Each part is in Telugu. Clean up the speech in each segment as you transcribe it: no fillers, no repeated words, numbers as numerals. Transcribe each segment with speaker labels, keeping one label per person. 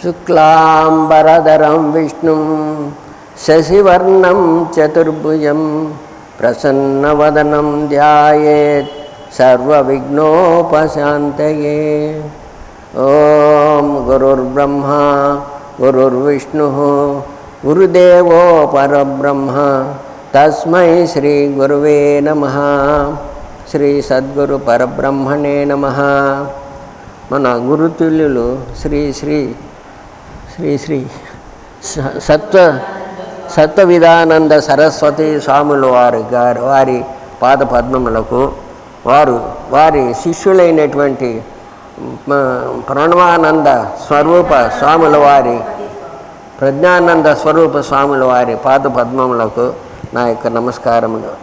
Speaker 1: శుక్లాంబరధరం విష్ణుం శశివర్ణం చతుర్భుజం ప్రసన్నవదనం ధ్యాయేత్ సర్వవిఘ్నోపశాంతయే. ఓం గురుర్బ్రహ్మా గురుర్విష్ణుః గురుదేవో పరబ్రహ్మ తస్మై శ్రీ గురువే నమః. శ్రీ సద్గురు పరబ్రహ్మణే నమః. మన గురుతుల్యులు శ్రీ శ్రీ శ్రీ శ్రీ సత్వవిధానంద సరస్వతి స్వాముల వారి పాద పద్మములకు వారి శిష్యులైనటువంటి ప్రణవానంద స్వరూప స్వాముల వారి ప్రజ్ఞానంద స్వరూప స్వాముల వారి పాద పద్మములకు నా యొక్క నమస్కారములు.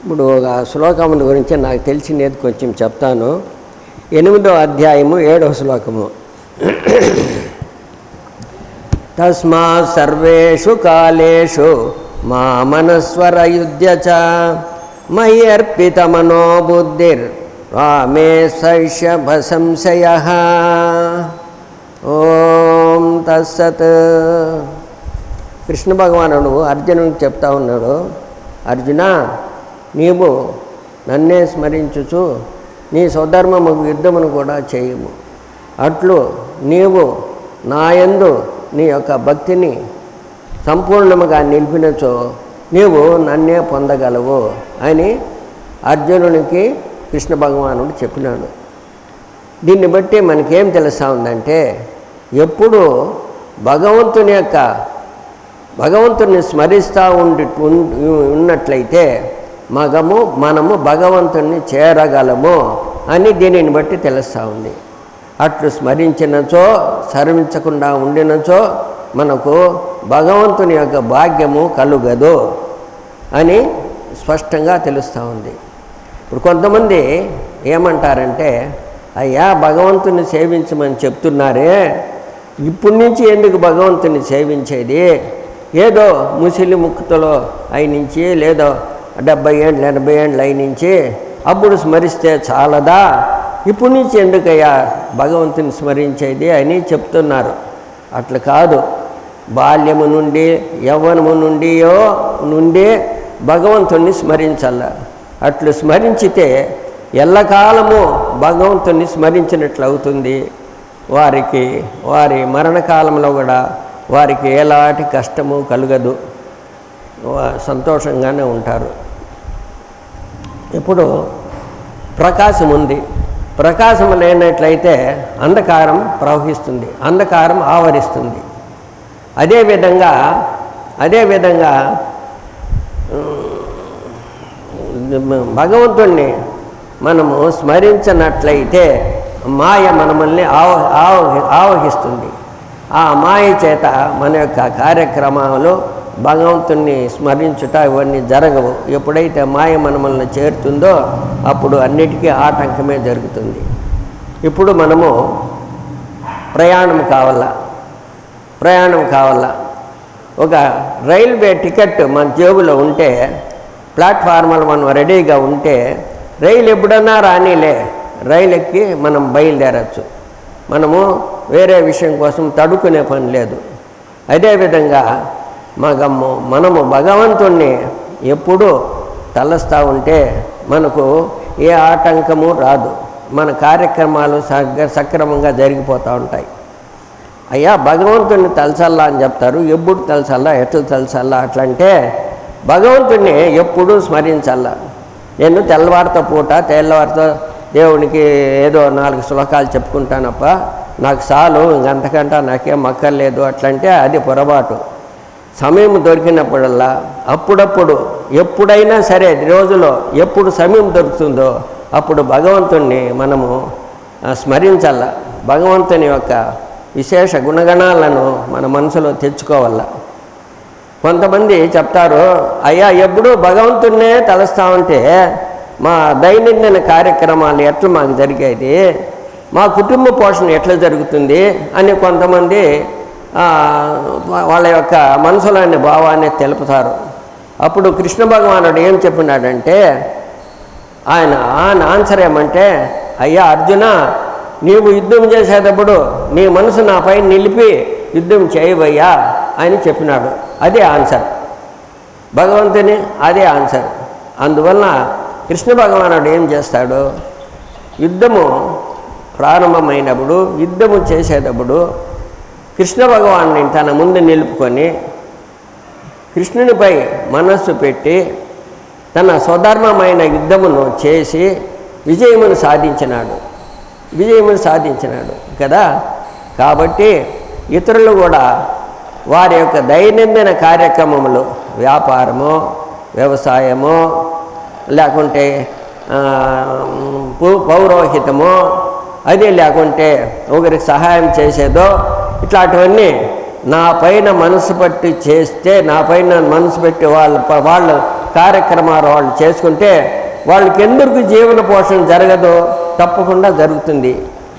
Speaker 1: ఇప్పుడు ఒక శ్లోకముల గురించి నాకు తెలిసినది కొంచెం చెప్తాను. 8వ అధ్యాయము 7వ శ్లోకము. తస్మాత్ సర్వేషు కాలేషు మామనస్వరయుధ్య చ మయి అర్పితమనో బుద్ధిర్ రామే సైషభ సంశయః. ఓం తత్సత్. కృష్ణ భగవానుడు అర్జునుడికి చెప్తా ఉన్నాడు, అర్జున, నీవు నన్నే స్మరించుచు నీ స్వధర్మము యుద్ధమును కూడా చేయము. అట్లు నీవు నాయందు నీ యొక్క భక్తిని సంపూర్ణముగా నిలిపినచో నీవు నన్నే పొందగలవు అని అర్జునునికి కృష్ణ భగవానుడు చెప్పినాడు. దీన్ని బట్టి మనకేం తెలుస్తూ ఉందంటే, ఎప్పుడు భగవంతుని స్మరిస్తూ ఉన్నట్లయితే మనము భగవంతుని చేరగలము అని దీనిని బట్టి తెలుస్తూ ఉంది. అట్లు స్మరించినచో స్మరించకుండా ఉండినచో మనకు భగవంతుని యొక్క భాగ్యము కలుగదు అని స్పష్టంగా తెలుస్తూ ఉంది. ఇప్పుడు కొంతమంది ఏమంటారంటే, అయ్యా భగవంతుని సేవించమని చెప్తున్నారే, ఇప్పటి నుంచి ఎందుకు భగవంతుని సేవించేది? ఏదో ముసిలి ముక్తలో అయినుంచి లేదో 70 ఏళ్ళు 80 ఏళ్ళు అయినుంచి అప్పుడు స్మరిస్తే చాలదా? ఇప్పటి నుంచి ఎందుకయ్యా భగవంతుని స్మరించేది అని చెప్తున్నారు. అట్లా కాదు. బాల్యము నుండి యవ్వనము నుండి భగవంతుణ్ణి స్మరించాల. అట్లు స్మరించితే ఎల్లకాలము భగవంతుణ్ణి స్మరించినట్లు అవుతుంది. వారి మరణకాలంలో కూడా వారికి ఎలాంటి కష్టము కలగదు, సంతోషంగానే ఉంటారు. ఇప్పుడు ప్రకాశం ఉంది. ప్రకాశం లేనట్లయితే అంధకారం ప్రవహిస్తుంది, అంధకారం ఆవరిస్తుంది. అదేవిధంగా భగవంతుణ్ణి మనము స్మరించినట్లయితే మాయ మనల్ని ఆవహిస్తుంది. ఆ మాయ చేత మన యొక్క కార్యక్రమాలు భగవంతుణ్ణి స్మరించుట ఇవన్నీ జరగవు. ఎప్పుడైతే మాయ మనల్ని చేరుతుందో అప్పుడు అన్నిటికీ ఆటంకమే జరుగుతుంది. ఇప్పుడు మనము ప్రయాణం కావాలా. ఒక రైల్వే టికెట్ మన జేబులో ఉంటే, ప్లాట్ఫామ్లో మనం రెడీగా ఉంటే, రైలు ఎప్పుడన్నా రానిలే, రైలు ఎక్కి మనం బయలుదేరచ్చు. మనము వేరే విషయం కోసం తడుకునే పని లేదు. అదేవిధంగా మనము భగవంతుణ్ణి ఎప్పుడూ తలస్తూ ఉంటే మనకు ఏ ఆటంకము రాదు. మన కార్యక్రమాలు సక్రమంగా జరిగిపోతూ ఉంటాయి. అయ్యా భగవంతుణ్ణి తలసల్లా అని చెప్తారు. ఎప్పుడు తలసల్లా, ఎట్లా తలసల్లా? అట్లంటే భగవంతుణ్ణి ఎప్పుడూ స్మరించాల. నేను తెల్లవారితో దేవునికి ఏదో 4 శ్లోకాలు చెప్పుకుంటానప్ప, నాకు చాలు, ఇంకంతకంటే నాకేం అక్కర్లేదు అట్లంటే అది పొరపాటు. సమయం దొరికినప్పుడల్లా అప్పుడప్పుడు ఎప్పుడైనా సరే రోజులో ఎప్పుడు సమయం దొరుకుతుందో అప్పుడు భగవంతుణ్ణి మనము స్మరించాల. భగవంతుని యొక్క విశేష గుణగణాలను మన మనసులో తెచ్చుకోవాల. కొంతమంది చెప్తారు, అయ్యా ఎప్పుడూ భగవంతున్నే తలస్తా ఉంటే మా దైనందిన కార్యక్రమాలు ఎట్లా మాకు జరిగేది, మా కుటుంబ పోషణ ఎట్లా జరుగుతుంది అని కొంతమంది వాళ్ళ యొక్క మనసులోని భావాన్ని తెలుపుతారు. అప్పుడు కృష్ణ భగవానుడు ఏం చెప్పినాడంటే, ఆయన ఆన్సర్ ఏమంటే, అయ్యా అర్జున, నీవు యుద్ధం చేసేటప్పుడు నీ మనసు నాపై నిలిపి యుద్ధం చేయవయ్యా అని చెప్పినాడు. అదే ఆన్సర్ భగవంతుని, అదే ఆన్సర్. అందువలన కృష్ణ భగవానుడు ఏం చేస్తాడు, యుద్ధము ప్రారంభమైనప్పుడు, యుద్ధము చేసేటప్పుడు కృష్ణ భగవాన్ని తన ముందు నిలుపుకొని కృష్ణునిపై మనస్సు పెట్టి తన స్వధర్మమైన యుద్ధమును చేసి విజయమును సాధించినాడు కదా. కాబట్టి ఇతరులు కూడా వారి యొక్క దైనందిన కార్యక్రమములు, వ్యాపారము, వ్యవసాయము, లేకుంటే పౌరోహితము, అదే లేకుంటే ఒకరికి సహాయం చేసేదో, ఇట్లాంటివన్నీ నా పైన మనసు పెట్టి చేస్తే, నా పైన మనసు పెట్టి వాళ్ళ కార్యక్రమాలు వాళ్ళు చేసుకుంటే వాళ్ళకి ఎందుకు జీవన పోషణ జరగదో, తప్పకుండా జరుగుతుంది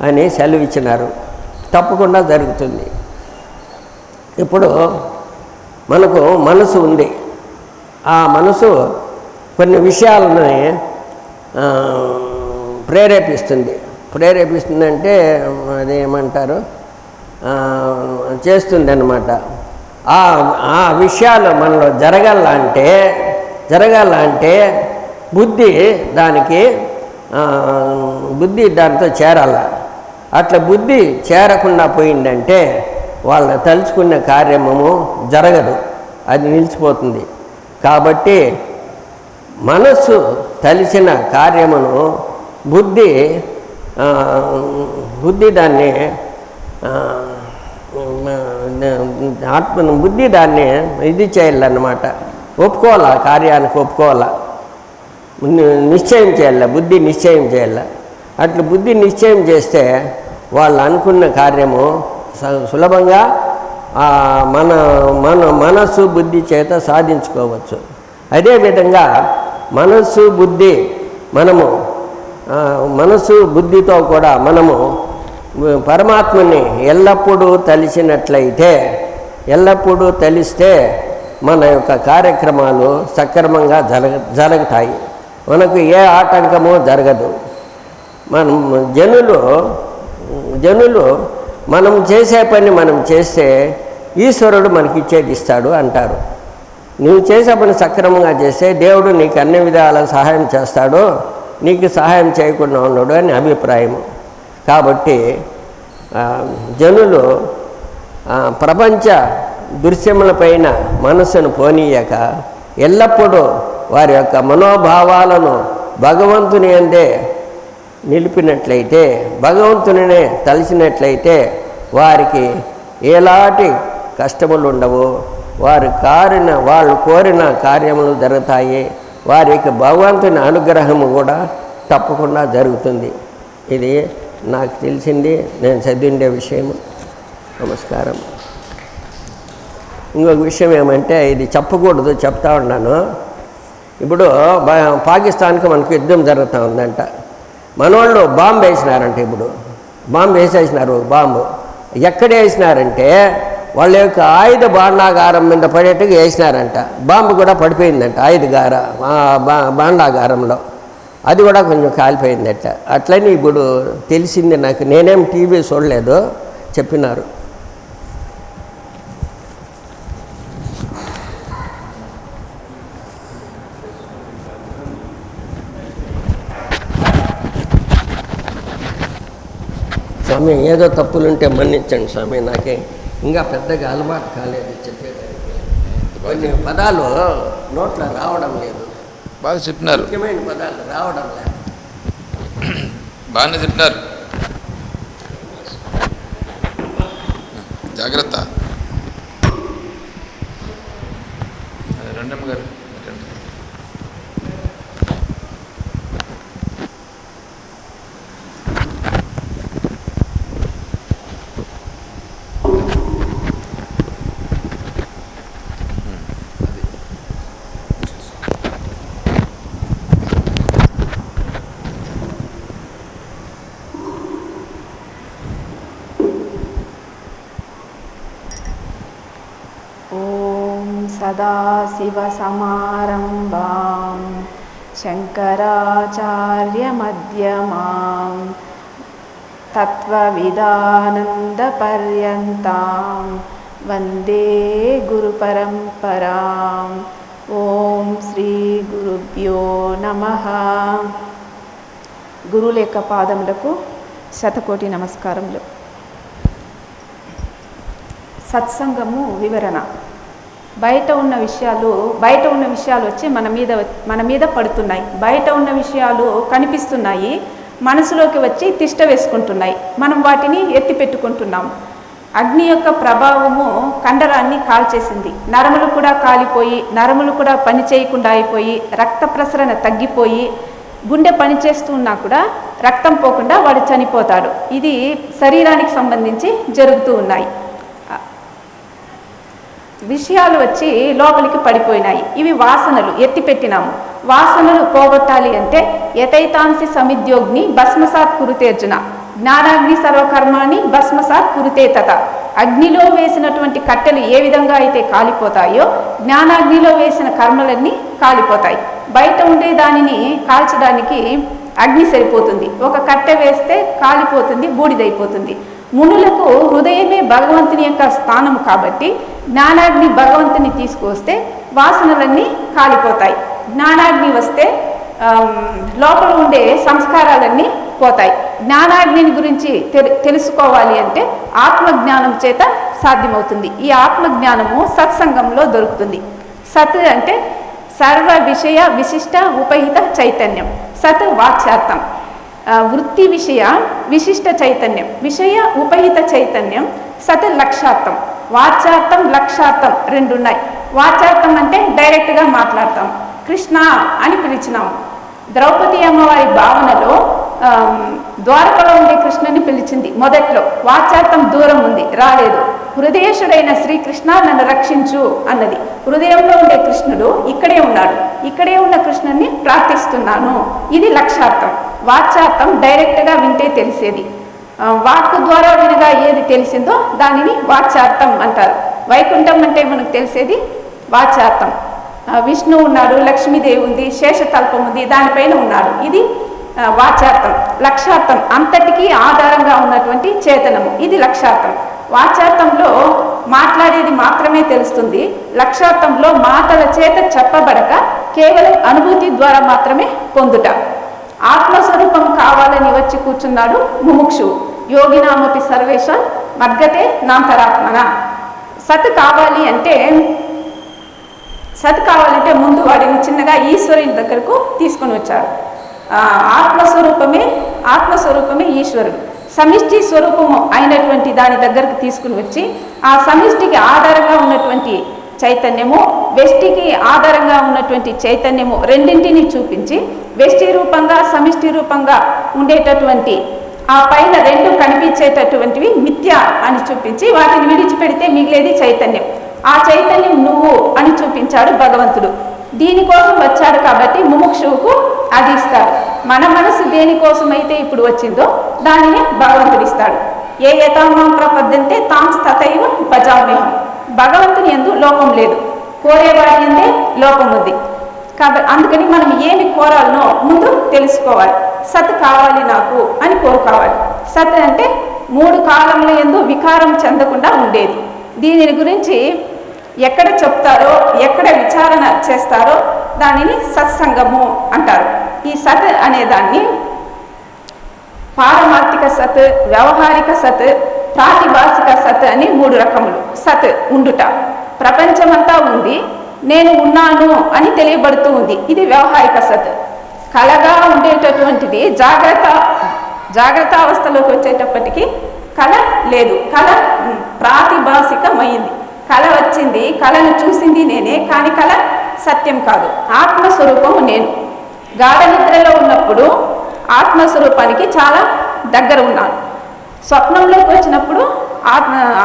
Speaker 1: అని సెలవిచ్చినారు. తప్పకుండా జరుగుతుంది. ఇప్పుడు మనకు మనసు ఉంది. ఆ మనసు కొన్ని విషయాలని ప్రేరేపిస్తుందంటే అదేమంటారు, చేస్తుంది అన్నమాట. ఆ విషయాలు మనలో జరగాలంటే బుద్ధి దానితో చేరాల. అట్లా బుద్ధి చేరకుండా పోయిందంటే వాళ్ళ తలుచుకున్న కార్యము జరగదు, అది నిలిచిపోతుంది. కాబట్టి మనస్సు తలిచిన కార్యమును బుద్ధి దాన్ని బుద్ధి దాన్ని ఇది చేయాలన్నమాట, ఒప్పుకోవాలా, కార్యానికి ఒప్పుకోవాలా, నిశ్చయం చేయాల, బుద్ధి నిశ్చయం చేయాల. అట్లా బుద్ధి నిశ్చయం చేస్తే వాళ్ళు అనుకున్న కార్యము సులభంగా మన మనస్సు బుద్ధి చేత సాధించుకోవచ్చు. అదేవిధంగా మనస్సు బుద్ధితో కూడా మనము పరమాత్మని ఎల్లప్పుడూ తలిస్తే మన యొక్క కార్యక్రమాలు సక్రమంగా జరుగుతాయి. మనకు ఏ ఆటంకము జరగదు. జనులు మనం చేసే పని మనం చేస్తే ఈశ్వరుడు మనకి ఇచ్చేది ఇస్తాడు అంటారు. నువ్వు చేసే పని సక్రమంగా చేస్తే దేవుడు నీకు అన్ని విధాల సహాయం చేస్తాడు, నీకు సహాయం చేయకుండా ఉన్నాడు అని అభిప్రాయము. కాబట్టి జనులు ప్రపంచ దృశ్యములపైన మనస్సును పోనీయక ఎల్లప్పుడూ వారి యొక్క మనోభావాలను భగవంతుని యందే నిలిపినట్లయితే, భగవంతునినే తలిచినట్లయితే వారికి ఎలాంటి కష్టములు ఉండవు. వాళ్ళు కోరిన కార్యములు జరుగుతాయి. వారికి భగవంతుని అనుగ్రహము కూడా తప్పకుండా జరుగుతుంది. ఇది నాకు తెలిసింది, నేను చదివిండే విషయము. నమస్కారం. ఇంకొక విషయం ఏమంటే, ఇది చెప్పకూడదు, చెప్తా ఉన్నాను. ఇప్పుడు పాకిస్తాన్కి మనకు యుద్ధం జరుగుతూ ఉందంట. మనోళ్ళు బాంబు వేసినారంట. ఇప్పుడు బాంబు వేసేసినారు. బాంబు ఎక్కడ వేసినారంటే వాళ్ళ యొక్క ఆయుధ భాండాగారం మీద పడేట్టుగా వేసినారంట. బాంబు కూడా పడిపోయిందంట భాండాగారంలో. అది కూడా కొంచెం కాలిపోయిందట. అట్లని ఇప్పుడు తెలిసింది నాకు. నేనేం టీవీ చూడలేదు, చెప్పినారు. స్వామి, ఏదో తప్పులుంటే మన్నించండి స్వామి. నాకే ఇంకా పెద్దగా అలవాటు కాలేదు చెప్పేదానికి. కొన్ని పదాలు నోట్లో రావడం లేదు.
Speaker 2: బాగా చెప్పినారు.
Speaker 1: ముఖ్యమైన పదాలు రావడం లేదు.
Speaker 2: బాగానే చెప్పినారు. జాగ్రత్త. రెండమ్మ గారు
Speaker 3: सदाशिवसमारम्भां शङ्कराचार्यमध्यमां तत्त्वविदानन्दपर्यन्तां वन्दे गुरुपरम्पराम्। ఓం శ్రీ గురుభ్యో నమః. గురువుల యొక్క పాదములకు శతకోటి నమస్కారములు. సత్సంగము వివరణ. బయట ఉన్న విషయాలు వచ్చి మన మీద పడుతున్నాయి. బయట ఉన్న విషయాలు కనిపిస్తున్నాయి, మనసులోకి వచ్చి తిష్ట వేసుకుంటున్నాయి. మనం వాటిని ఎత్తి పెట్టుకుంటున్నాము. అగ్ని యొక్క ప్రభావము కండరాన్ని కాల్చేసింది. నరములు కూడా కాలిపోయి, నరములు కూడా పని చేయకుండా అయిపోయి, రక్త ప్రసరణ తగ్గిపోయి, గుండె పనిచేస్తూ ఉన్నా కూడా రక్తం పోకుండా వాడు చనిపోతాడు. ఇది శరీరానికి సంబంధించి జరుగుతూ ఉన్నాయి. విషయాలు వచ్చి లోపలికి పడిపోయినాయి. ఇవి వాసనలు ఎత్తిపెట్టినాము. వాసనలు పోగొట్టాలి అంటే యతైతాంసి సమిద్యోగ్ని భస్మసాత్ కురుతేర్జున, జ్ఞానాగ్ని సర్వకర్మాన్ని భస్మసాత్ కురుతే తత. అగ్నిలో వేసినటువంటి కట్టెలు ఏ విధంగా అయితే కాలిపోతాయో జ్ఞానాగ్నిలో వేసిన కర్మలన్నీ కాలిపోతాయి. బయట ఉండే దానిని కాల్చడానికి అగ్ని సరిపోతుంది. ఒక కట్టె వేస్తే కాలిపోతుంది, బూడిదైపోతుంది. మునులకు హృదయమే భగవంతుని యొక్క స్థానం కాబట్టి జ్ఞానాగ్ని భగవంతుని తీసుకువస్తే వాసనలన్నీ కాలిపోతాయి. జ్ఞానాగ్ని వస్తే లోపల ఉండే సంస్కారాలన్నీ పోతాయి. జ్ఞానాగ్నిని గురించి తెలుసుకోవాలి అంటే ఆత్మజ్ఞానం చేత సాధ్యమవుతుంది. ఈ ఆత్మజ్ఞానము సత్సంగంలో దొరుకుతుంది. సత్ అంటే సర్వ విషయ విశిష్ట ఉపహిత చైతన్యం. సత్ వాచ్యార్థం, వృత్తి విషయ విశిష్ట చైతన్యం, విషయ ఉపహిత చైతన్యం. సత్ లక్ష్యార్థం. వాచ్యార్థం లక్ష్యార్థం రెండు ఉన్నాయి. వాచ్యార్థం అంటే డైరెక్ట్గా మాట్లాడతాం. కృష్ణ అని పిలిచినాము. ద్రౌపది అమ్మవారి భావనలో ద్వారకలో ఉండే కృష్ణుని పిలిచింది మొదట్లో. వాచ్యార్థం దూరం ఉంది, రాలేదు. హృదయేశుడైన శ్రీకృష్ణ నన్ను రక్షించు అన్నది. హృదయంలో ఉండే కృష్ణుడు ఇక్కడే ఉన్నాడు, ఇక్కడే ఉన్న కృష్ణుని ప్రార్థిస్తున్నాను. ఇది లక్ష్యార్థం. వాచ్యార్థం డైరెక్ట్గా వింటే తెలిసేది. వాక్కు ద్వారా వినగా ఏది తెలిసిందో దానిని వాచ్యార్థం అంటారు. వైకుంఠం అంటే మనకు తెలిసేది వాచ్యార్థం. విష్ణు ఉన్నాడు, లక్ష్మీదేవి ఉంది, శేషతల్పం ఉంది, దానిపైన ఉన్నాడు. ఇది వాచ్యార్థం. లక్ష్యార్థం అంతటికీ ఆధారంగా ఉన్నటువంటి చేతనము. ఇది లక్ష్యార్థం. వాచ్యార్థంలో మాట్లాడేది మాత్రమే తెలుస్తుంది. లక్ష్యార్థంలో మాటల చేత చెప్పబడక కేవలం అనుభూతి ద్వారా మాత్రమే పొందుట. ఆత్మస్వరూపం కావాలని వచ్చి కూర్చున్నాడు ముముక్షు. యోగినామపి సర్వేష మద్గతే నాంతరాత్మన. సత్ కావాలంటే ముందు వాడిని చిన్నగా ఈశ్వరుని దగ్గరకు తీసుకొని వచ్చారు. ఆత్మస్వరూపమే ఈశ్వరుడు. సమిష్టి స్వరూపము అయినటువంటి దాని దగ్గరకు తీసుకుని వచ్చి ఆ సమిష్టికి ఆధారంగా ఉన్నటువంటి చైతన్యము, వెష్టికి ఆధారంగా ఉన్నటువంటి చైతన్యము రెండింటిని చూపించి వెష్టి రూపంగా సమిష్టి రూపంగా ఉండేటటువంటి ఆ పైన రెండు కనిపించేటటువంటివి మిథ్య అని చూపించి వాటిని విడిచిపెడితే మిగిలేది చైతన్యం. ఆ చైతన్యం నువ్వు అని చూపించాడు భగవంతుడు. దీనికోసం వచ్చాడు కాబట్టి ముముక్షువుకు అది ఇస్తాడు. మన మనసు దేనికోసమైతే ఇప్పుడు వచ్చిందో దానిని భగవంతుడు ఇస్తాడు. ఏ యథామాం ప్రపద్యంతే తాం తథైవ భజామ్యహం. భగవంతుని యందు లోపం లేదు, కోరేవాడి యందే లోపం ఉంది. కాబట్టి అందుకని మనం ఏమి కోరాలనో ముందు తెలుసుకోవాలి. సత్ కావాలి నాకు అని కోరుకోవాలి. సత్ అంటే మూడు కాలముల యందు వికారం చెందకుండా ఉండేది. దీనిని గురించి ఎక్కడ చెప్తారో, ఎక్కడ విచారణ చేస్తారో దానిని సత్సంగము అంటారు. ఈ సత్ అనేదాన్ని పారమార్థిక సత్, వ్యవహారిక సత్, ప్రాతిభాసిక సత్ అని మూడు రకములు. సత్ ఉండుట, ప్రపంచమంతా ఉంది, నేను ఉన్నాను అని తెలియబడుతూ ఉంది. ఇది వ్యవహారిక సత్. కళగా ఉండేటటువంటిది జాగ్రత్త అవస్థలోకి వచ్చేటప్పటికీ కళ లేదు, కళ ప్రాతిభాసికమైంది. కళ వచ్చింది, కళను చూసింది నేనే, కానీ కళ సత్యం కాదు. ఆత్మస్వరూపము నేను. గాఢ నిద్రలో ఉన్నప్పుడు ఆత్మస్వరూపానికి చాలా దగ్గర ఉన్నాను. స్వప్నంలోకి వచ్చినప్పుడు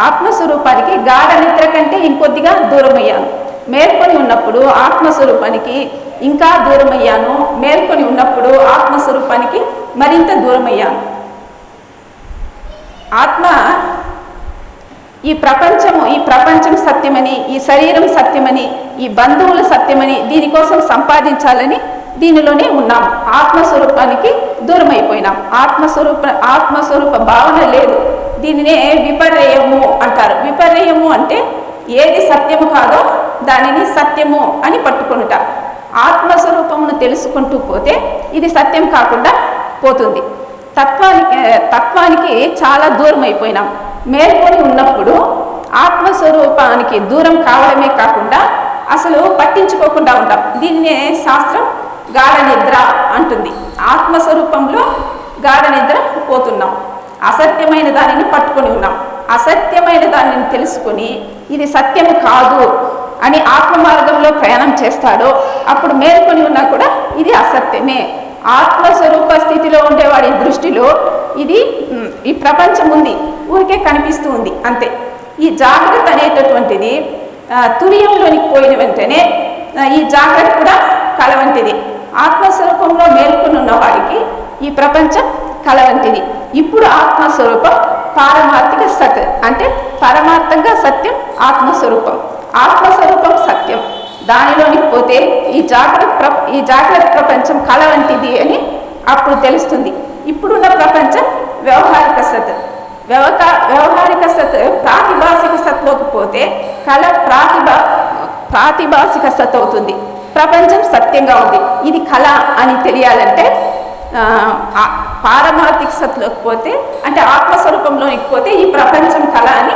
Speaker 3: ఆత్మస్వరూపానికి గాఢ నిద్ర కంటే ఇంకొద్దిగా దూరం అయ్యాను. మేల్కొని ఉన్నప్పుడు ఆత్మస్వరూపానికి ఇంకా దూరం అయ్యాను. మేల్కొని ఉన్నప్పుడు ఆత్మస్వరూపానికి మరింత దూరం అయ్యాను. ఈ ప్రపంచం సత్యమని, ఈ శరీరం సత్యమని, ఈ బంధువులు సత్యమని, దీనికోసం సంపాదించాలని దీనిలోనే ఉన్నాం. ఆత్మస్వరూపానికి దూరం అయిపోయినాం. ఆత్మస్వరూప భావన లేదు. దీనినే విపర్యయము అంటారు. విపర్యయము అంటే ఏది సత్యము కాదో దానిని సత్యము అని పట్టుకొనుట. ఆత్మస్వరూపమును తెలుసుకుంటూ పోతే ఇది సత్యం కాకుండా పోతుంది. తత్వానికి చాలా దూరం అయిపోయినాం. మేల్కొని ఉన్నప్పుడు ఆత్మస్వరూపానికి దూరం కావడమే కాకుండా అసలు పట్టించుకోకుండా ఉంటాం. దీన్నే శాస్త్రం గాఢ నిద్ర అంటుంది. ఆత్మస్వరూపంలో గాఢ నిద్ర పోతున్నాం. అసత్యమైన దానిని పట్టుకొని ఉన్నాం. అసత్యమైన దానిని తెలుసుకొని ఇది సత్యము కాదు అని ఆత్మ మార్గంలో ప్రయాణం చేస్తాడో అప్పుడు మేల్కొని ఉన్నా కూడా ఇది అసత్యమే. ఆత్మస్వరూప స్థితిలో ఉండేవాడి దృష్టిలో ఈ ప్రపంచం ఉంది, ఊరికే కనిపిస్తూ ఉంది అంతే. ఈ జాగ్రత్త అనేటటువంటిది తురియంలోనికి పోయిన వెంటనే ఈ జాగ్రత్త కూడా కల వంటిది. ఆత్మస్వరూపంలో మేల్కొని ఉన్నవాడికి ఈ ప్రపంచం కల వంటిది. ఇప్పుడు ఆత్మస్వరూపం పారమార్థిక సత్ అంటే పరమార్థంగా సత్యం ఆత్మస్వరూపం. ఆత్మస్వరూపం సత్యం. దానిలోనికి పోతే ఈ జాగ్రత్త ప్రపంచం కల వంటిది అని అప్పుడు తెలుస్తుంది. ఇప్పుడున్న ప్రపంచం వ్యవహారిక సత్. వ్యవహారిక సత్ ప్రాతిభాసిక సత్లోకి పోతే కళ ప్రాతిభాసిక సత్ అవుతుంది. ప్రపంచం సత్యంగా ఉంది, ఇది కళ అని తెలియాలంటే పారమార్థిక సత్లోకి పోతే అంటే ఆత్మస్వరూపంలోనికి పోతే ఈ ప్రపంచం కళ అని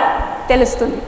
Speaker 3: తెలుస్తుంది.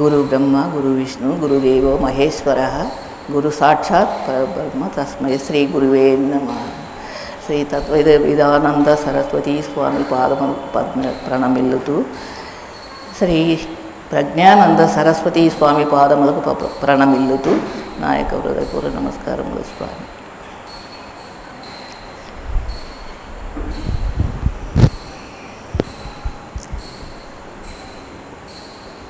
Speaker 4: గురు బ్రహ్మ గురు విష్ణు గురుదేవో మహేశ్వర గురు సాక్షాత్ పరబ్రహ్మ తస్మై శ్రీ గురువే నమః. శ్రీ విదానంద సరస్వతి స్వామి పాదములు ప్రణమిల్లుతూ శ్రీ ప్రజ్ఞానంద సరస్వతి స్వామి పాదములకు ప్రణమిల్లుతూ నా యొక్క హృదయపూర్వక నమస్కారములు స్వామి.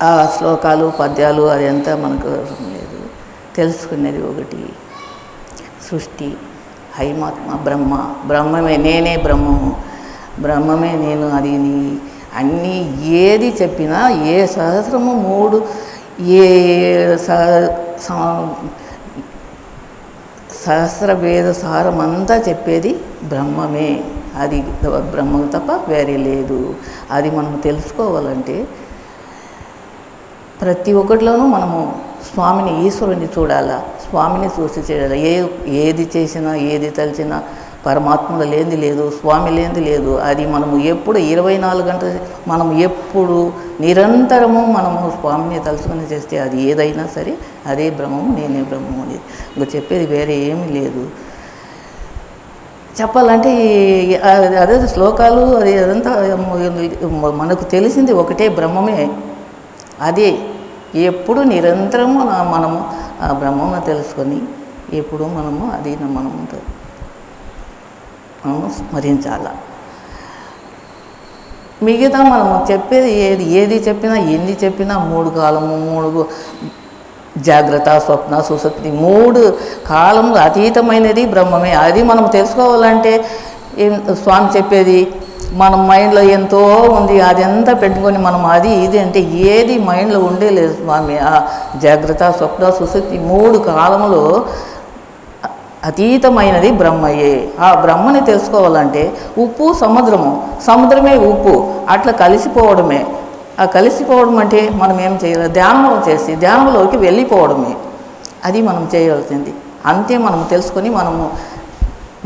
Speaker 4: ఆ శ్లోకాలు పద్యాలు అదంతా మనకు అవసరం లేదు. తెలుసుకునేది ఒకటి, సృష్టి, హైమాత్మ, బ్రహ్మమే నేనే బ్రహ్మము, బ్రహ్మమే నేను, అది అన్నీ ఏది చెప్పినా ఏ సహస్రము 3 ఏ సహస్ర వేద సారం అంతా చెప్పేది బ్రహ్మమే. అది బ్రహ్మం తప్ప వేరే లేదు. అది మనం తెలుసుకోవాలంటే ప్రతి ఒక్కటిలోనూ మనము స్వామిని, ఈశ్వరుని చూడాలా, స్వామిని చూసి చేయాలి. ఏది చేసినా ఏది తలిచినా పరమాత్మలో లేనిది లేదు, స్వామి లేనిది లేదు. అది మనము ఎప్పుడు 24 గంటలు మనము ఎప్పుడు నిరంతరము మనము స్వామిని తలుచుకొని చేస్తే అది ఏదైనా సరే అదే బ్రహ్మము, నేనే బ్రహ్మము అనేది. ఇంకా చెప్పేది వేరే ఏమీ లేదు. చెప్పాలంటే అదే శ్లోకాలు అది అదంతా మనకు తెలిసింది ఒకటే బ్రహ్మమే. అదే ఎప్పుడు నిరంతరము మనము ఆ బ్రహ్మను తెలుసుకొని ఎప్పుడు మనము అది మనము స్మరించాల. మిగతా మనము చెప్పేది ఏది చెప్పినా ఎన్ని చెప్పినా 3 కాలము, 3 జాగ్రత్త, స్వప్న, సుషుప్తి 3 కాలము అతీతమైనది బ్రహ్మమే. అది మనం తెలుసుకోవాలంటే స్వామి చెప్పేది మన మైండ్లో ఎంతో ఉంది, అదంతా పెట్టుకొని మనం అది ఇది అంటే ఏది మైండ్లో ఉండేలేదు స్వామి. ఆ జాగ్రత్త, స్వప్న, సుషుప్తి 3 కాలములో అతీతమైనది బ్రహ్మయే. ఆ బ్రహ్మని తెలుసుకోవాలంటే ఉప్పు సముద్రమే ఉప్పు అట్లా కలిసిపోవడమే. ఆ కలిసిపోవడం అంటే మనం ఏం చేయాలి? ధ్యానం చేసి ధ్యానంలోకి వెళ్ళిపోవడమే. అది మనం చేయవలసింది. అంతే మనం తెలుసుకొని మనము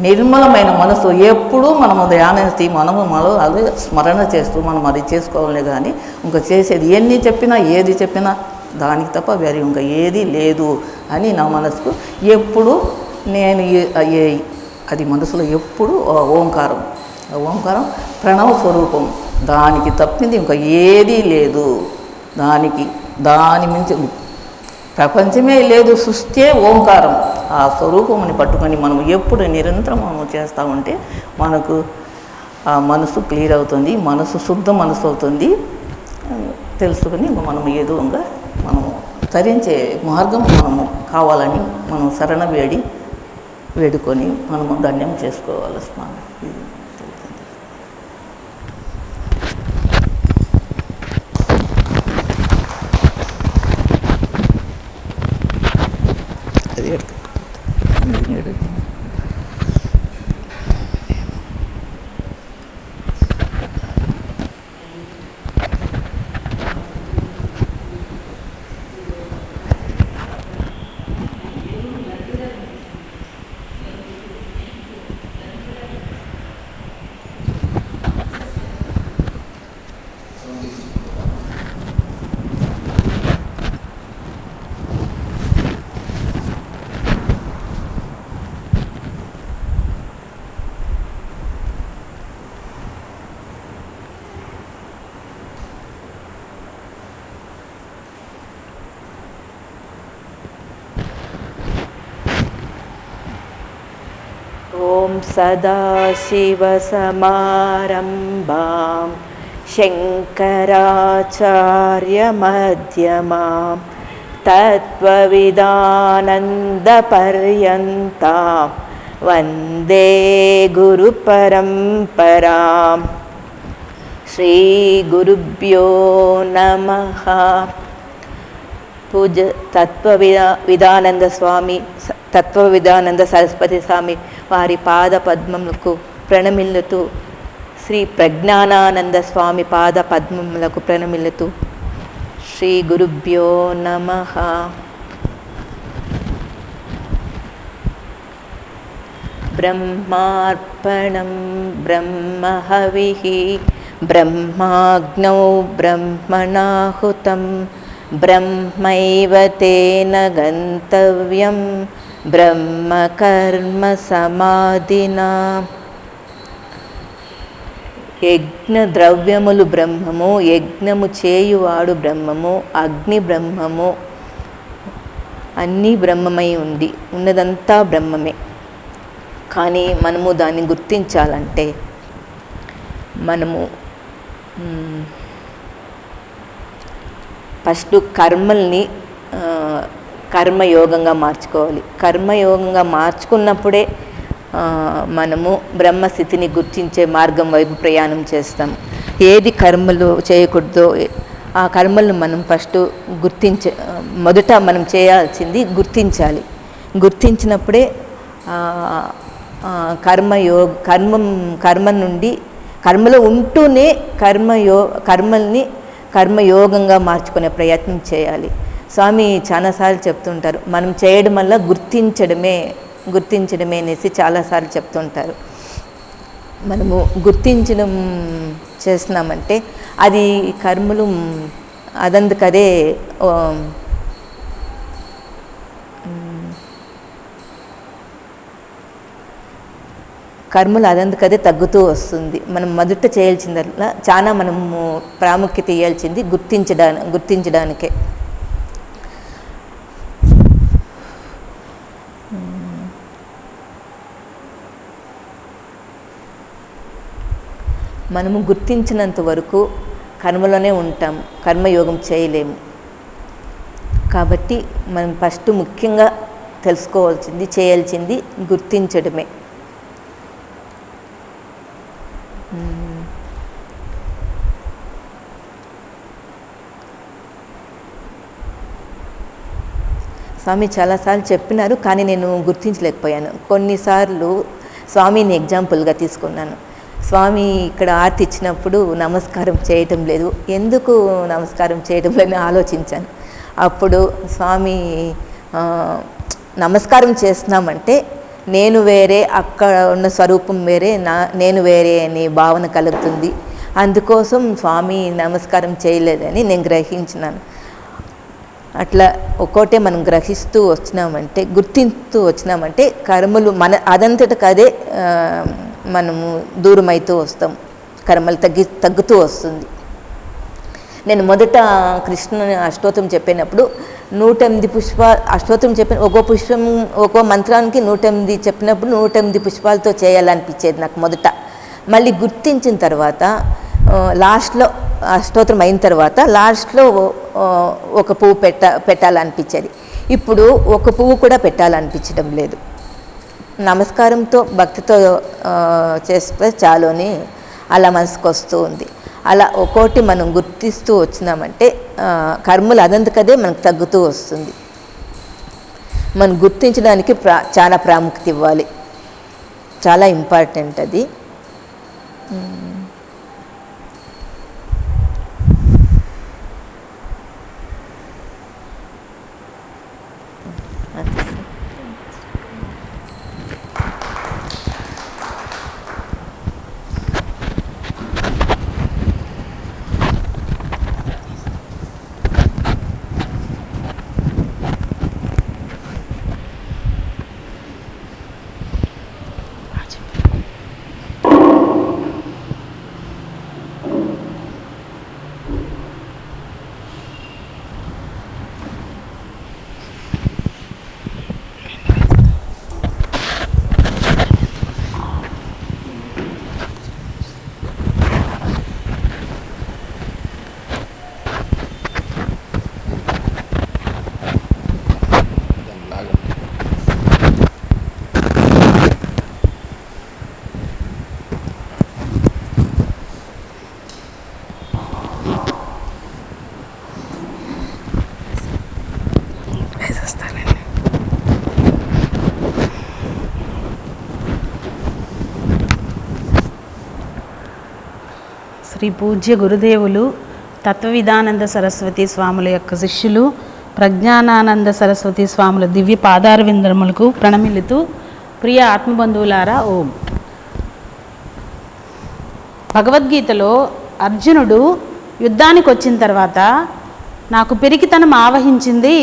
Speaker 4: నిర్మలమైన మనసు ఎప్పుడూ మనము ధ్యానించి మనము అదే స్మరణ చేస్తూ మనం అది చేసుకోవాలి. కానీ ఇంకా చేసేది ఎన్ని చెప్పినా ఏది చెప్పినా దానికి తప్ప వేరే ఇంకా ఏది లేదు అని నా మనసుకు ఎప్పుడు నేను అది మనసులో ఎప్పుడు ఓంకారం ప్రణవ స్వరూపం, దానికి తప్పింది ఇంకా ఏదీ లేదు. దాని మించి ప్రపంచమే లేదు, సృష్టియే ఓంకారం. ఆ స్వరూపముని పట్టుకొని మనం ఎప్పుడు నిరంతరం మనం చేస్తూ ఉంటే మనకు ఆ మనసు క్లియర్ అవుతుంది, మనసు శుద్ధ మనసు అవుతుంది. తెలుసుకొని మనం ఏదో మనము తరించే మార్గం మనము కావాలని మనం శరణ వేడుకొని మనము ధన్యం చేసుకోవాలి స్వామి.
Speaker 5: ఓం సదాశివసమారంభాం శంకరాచార్యమధ్యమాం తత్వవిదానందపర్యంతాం వందే గురుపరంపరాం. శ్రీగురుభ్యో నమః. పూజ తత్వవిదానంద సరస్వతి స్వామి వారి పాద పద్మములకు ప్రణమిల్లుతూ, శ్రీ ప్రజ్ఞానానంద స్వామి పాద పద్మములకు ప్రణమిల్లుతూ శ్రీ గురుభ్యో నమః. బ్రహ్మార్పణం బ్రహ్మహవిః బ్రహ్మాగ్నౌ బ్రహ్మణాహుతం బ్రహ్మైవ తేన గంతవ్యం బ్రహ్మకర్మ సమాధినా. యజ్ఞ ద్రవ్యములు బ్రహ్మము, యజ్ఞము చేయువాడు బ్రహ్మము, అగ్ని బ్రహ్మము, అన్నీ బ్రహ్మమై ఉన్నదంతా బ్రహ్మమే. కానీ మనము దాన్ని గుర్తించాలంటే మనము ఫస్ట్ కర్మల్ని కర్మయోగంగా మార్చుకోవాలి. కర్మయోగంగా మార్చుకున్నప్పుడే మనము బ్రహ్మస్థితిని గుర్తించే మార్గం వైపు ప్రయాణం చేస్తాం. ఏది కర్మలు చేయకూడదో ఆ కర్మలను మనం ఫస్ట్ మొదట మనం చేయాల్సింది గుర్తించాలి. గుర్తించినప్పుడే కర్మ నుండి కర్మలో ఉంటూనే కర్మల్ని కర్మయోగంగా మార్చుకునే ప్రయత్నం చేయాలి. స్వామి చాలాసార్లు చెప్తుంటారు, మనం చేయడం వల్ల గుర్తించడమే అనేసి చాలాసార్లు చెప్తుంటారు. మనము గుర్తించడం చేస్తున్నామంటే అది కర్మలు అదందుకదే కర్మలు అదందుకదే తగ్గుతూ వస్తుంది. మనం మొదట చేయాల్సిందల్లా చాలా మనము ప్రాముఖ్యత ఇవ్వాల్సింది గుర్తించడానికే. మనము గుర్తించినంత వరకు కర్మలోనే ఉంటాం, కర్మయోగం చేయలేము. కాబట్టి మనం ఫస్ట్ ముఖ్యంగా చేయాల్సింది గుర్తించడమే. స్వామి చాలాసార్లు చెప్పినారు, కానీ నేను గుర్తించలేకపోయాను. కొన్నిసార్లు స్వామిని ఎగ్జాంపుల్గా తీసుకున్నాను. స్వామి ఇక్కడ ఆర్తి ఇచ్చినప్పుడు నమస్కారం చేయటం లేదు, ఎందుకు నమస్కారం చేయటం లేదని ఆలోచించాను. అప్పుడు స్వామి నమస్కారం చేస్తున్నామంటే నేను వేరే, అక్కడ ఉన్న స్వరూపం వేరే, నేను వేరే అనే భావన కలుగుతుంది. అందుకోసం స్వామి నమస్కారం చేయలేదని నేను గ్రహించినాను. అట్లా ఒక్కోటే మనం గ్రహిస్తూ వచ్చినామంటే, గుర్తిస్తూ వచ్చినామంటే కర్మలు అదంతటకదే మనము దూరమైతూ వస్తాం, కర్మలు తగ్గుతూ వస్తుంది. నేను మొదట కృష్ణుని అష్టోత్తరం చెప్పినప్పుడు 108 పుష్పాలు అష్టోత్తరం చెప్పిన ఒక్కో మంత్రానికి 108 చెప్పినప్పుడు 108 పుష్పాలతో చేయాలనిపించేది నాకు మొదట. మళ్ళీ గుర్తించిన తర్వాత లాస్ట్లో అష్టోత్తరం అయిన తర్వాత లాస్ట్లో ఒక పువ్వు పెట్టాలనిపించేది. ఇప్పుడు ఒక పువ్వు కూడా పెట్టాలనిపించడం లేదు. నమస్కారంతో భక్తితో చేస్తే చాలు అని అలా మనసుకు వస్తూ ఉంది. అలా ఒక్కోటి మనం గుర్తిస్తూ వచ్చినామంటే కర్మలు అదంతకదే మనకు తగ్గుతూ వస్తుంది. మనం గుర్తించడానికి చాలా ప్రాముఖ్యత ఇవ్వాలి, చాలా ఇంపార్టెంట్ అది.
Speaker 6: శ్రీ పూజ్య గురుదేవులు తత్వవిధానంద సరస్వతి స్వాముల యొక్క శిష్యులు ప్రజ్ఞానానంద సరస్వతి స్వాముల దివ్య పాదారవిందములకు ప్రణమిల్లుతూ, ప్రియ ఆత్మబంధువులారా ఓం. భగవద్గీతలో అర్జునుడు యుద్ధానికి వచ్చిన తర్వాత నాకు పిరికితనం ఆవహించింది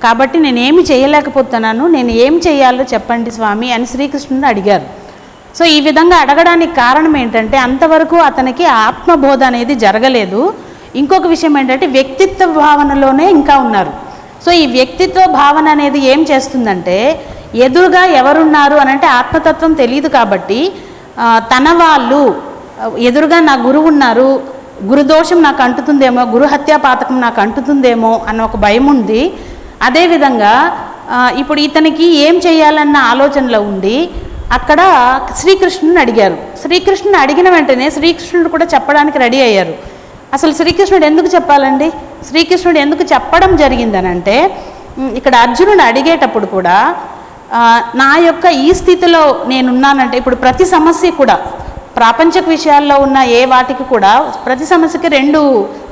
Speaker 6: కాబట్టి నేనేమి చేయలేకపోతున్నాను, నేను ఏం చేయాలో చెప్పండి స్వామి అని శ్రీకృష్ణుడు అడిగారు. సో ఈ విధంగా అడగడానికి కారణం ఏంటంటే అంతవరకు అతనికి ఆత్మబోధ అనేది జరగలేదు. ఇంకొక విషయం ఏంటంటే వ్యక్తిత్వ భావనలోనే ఇంకా ఉన్నారు. సో ఈ వ్యక్తిత్వ భావన అనేది ఏం చేస్తుందంటే ఎదురుగా ఎవరున్నారు అని అంటే ఆత్మతత్వం తెలియదు కాబట్టి తన వాళ్ళు ఎదురుగా నా గురువు ఉన్నారు, గురుదోషం నాకు అంటుతుందేమో, గురు హత్యా పాతకం నాకు అంటుతుందేమో అన్న ఒక భయం ఉంది. అదేవిధంగా ఇప్పుడు ఇతనికి ఏం చేయాలన్న ఆలోచనలో ఉండి అక్కడ శ్రీకృష్ణుని అడిగారు. శ్రీకృష్ణుని అడిగిన వెంటనే శ్రీకృష్ణుడు కూడా చెప్పడానికి రెడీ అయ్యారు. అసలు శ్రీకృష్ణుడు ఎందుకు చెప్పాలండి, శ్రీకృష్ణుడు ఎందుకు చెప్పడం జరిగిందనంటే ఇక్కడ అర్జునుడు అడిగేటప్పుడు కూడా నా యొక్క ఈ స్థితిలో నేనున్నానంటే ఇప్పుడు ప్రతి సమస్య కూడా ప్రాపంచిక విషయాల్లో ఉన్న ఏ వాటికి కూడా ప్రతి సమస్యకి 2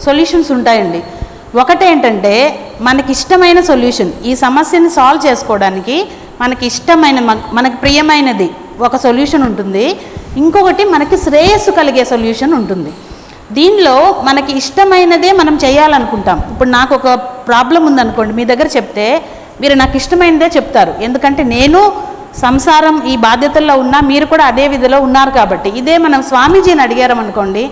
Speaker 6: సొల్యూషన్స్ ఉంటాయండి. ఒకటేంటంటే మనకి ఇష్టమైన సొల్యూషన్, ఈ సమస్యని సాల్వ్ చేసుకోవడానికి మనకి ఇష్టమైన మనకి ప్రియమైనది ఒక సొల్యూషన్ ఉంటుంది. ఇంకొకటి మనకి శ్రేయస్సు కలిగే సొల్యూషన్ ఉంటుంది. దీనిలో మనకి ఇష్టమైనదే మనం చేయాలనుకుంటాం. ఇప్పుడు నాకు ఒక ప్రాబ్లం ఉందనుకోండి, మీ దగ్గర చెప్తే మీరు నాకు ఇష్టమైనదే చెప్తారు, ఎందుకంటే నేను సంసారం ఈ బాధ్యతల్లో ఉన్నా, మీరు కూడా అదే విధిలో ఉన్నారు కాబట్టి. ఇదే మనం స్వామీజీని అడిగారనుకోండి,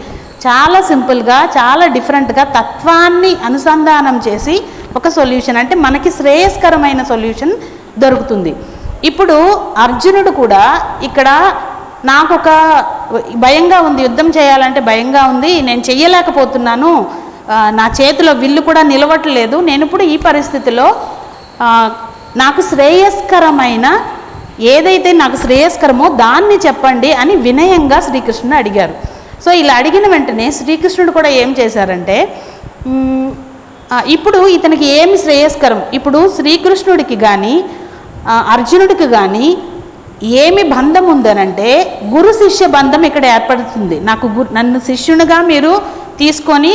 Speaker 6: చాలా సింపుల్గా చాలా డిఫరెంట్గా తత్వాన్ని అనుసంధానం చేసి ఒక సొల్యూషన్ అంటే మనకి శ్రేయస్కరమైన సొల్యూషన్ దొరుకుతుంది. ఇప్పుడు అర్జునుడు కూడా ఇక్కడ నాకు ఒక భయంగా ఉంది, యుద్ధం చేయాలంటే భయంగా ఉంది, నేను చెయ్యలేకపోతున్నాను, నా చేతిలో విల్లు కూడా నిలవట్లేదు, నేను ఇప్పుడు ఈ పరిస్థితిలో నాకు శ్రేయస్కరమైన ఏదైతే నాకు శ్రేయస్కరమో దాన్ని చెప్పండి అని వినయంగా శ్రీకృష్ణుడు అడిగారు. సో ఇలా అడిగిన వెంటనే శ్రీకృష్ణుడు కూడా ఏం చేశారంటే ఇప్పుడు ఇతనికి ఏమి శ్రేయస్కరం, ఇప్పుడు శ్రీకృష్ణుడికి కానీ అర్జునుడికి కానీ ఏమి బంధం ఉందనంటే గురు శిష్య బంధం ఇక్కడ ఏర్పడుతుంది. నన్ను శిష్యునిగా మీరు తీసుకొని